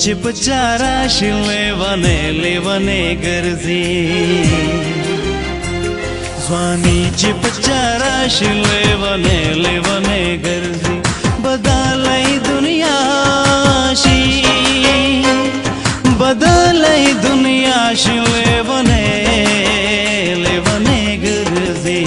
चिपचारा शिलेवने लेवने गरजे स्वानी चिपचारा शिलेवने लेवने गरजे बदलाई दुनियाशी बदलाई दुनियाशी लेवने लेवने गरजे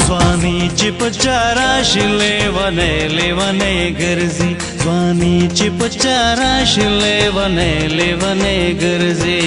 स्वानी चिपचारा शिलेवने लेवने गरजे स्वानी चिपचारा शिलेवने लेवने गरजे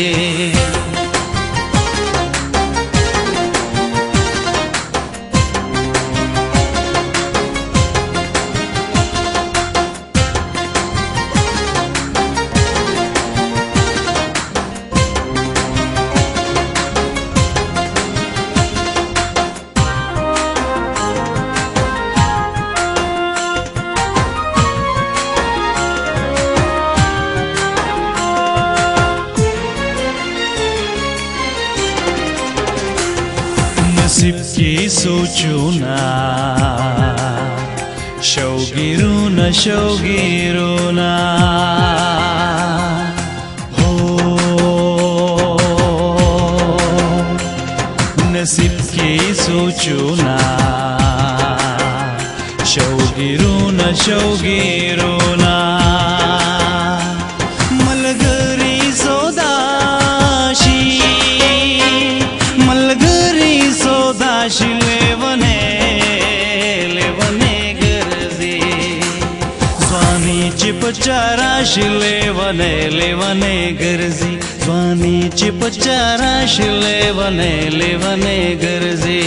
नसीब की सोचो ना शौगिरू ना हो नसीब की सोचो ना शौगिरू ना मलगरी सोदाशी मलगरी सोदाशी लेवने लेवने गरजे स्वानी चिपचारा शिलेवने लेवने गरजे स्वानी चिपचारा शिलेवने लेवने गरजे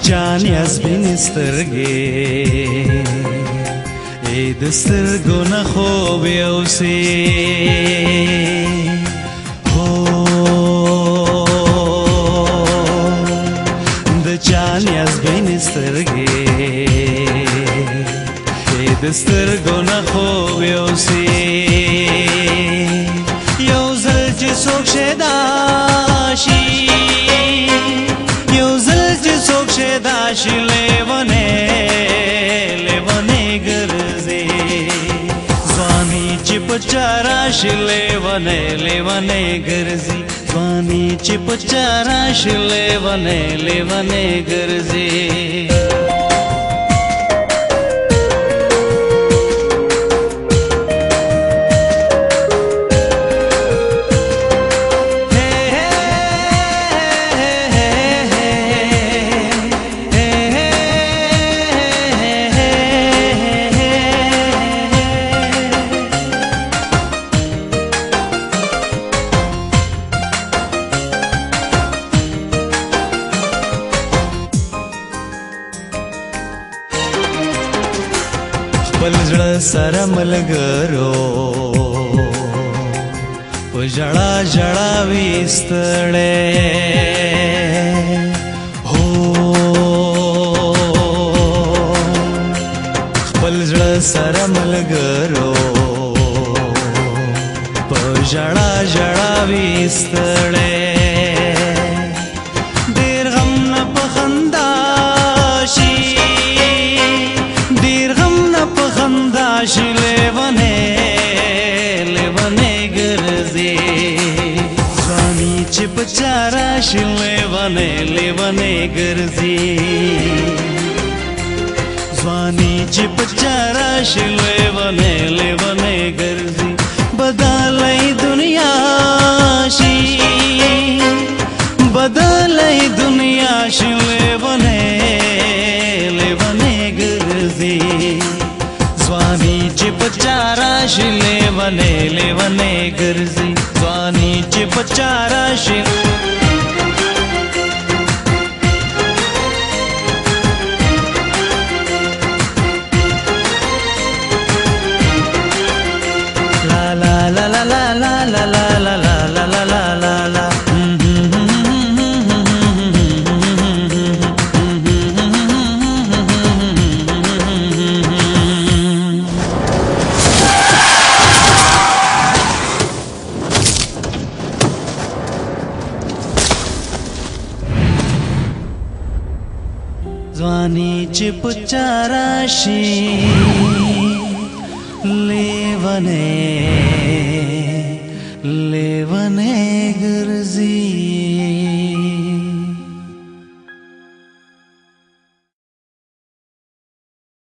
Čanjas binisterge Edstergo na khobjau se Ho Da čanjas binisterge Edstergo na khobjau se Yau zalche sok shedashi दाशी लेवने लेवने गरजे स्वानी चिपचारा शिलेवने लेवने गरजे स्वानी चिपचारा शिलेवने लेवने गरजे पलजड़ा सारा मलगरो जड़ा जड़ा विस्तळे हो पलजड़ा सारा मलगरो जड़ा जड़ा विस्तळे दीर्घम न पखंदाशी पखंदाशी लेवने लेवने गरजे स्वानी चिपचारा शिलेवने लेवने गरजे स्वानी चिपचारा शिलेवने लेवने गरजे बदलाई दुनियाशी बदलाई दुनियाशी लेवने लेवने गरजे स्वानी चिपचारा शिलेवने लेवने गरजे Swani चिपचारा la la la la la la la la la la la la la la Swani चिपुचाराशी लेवने गुरुजी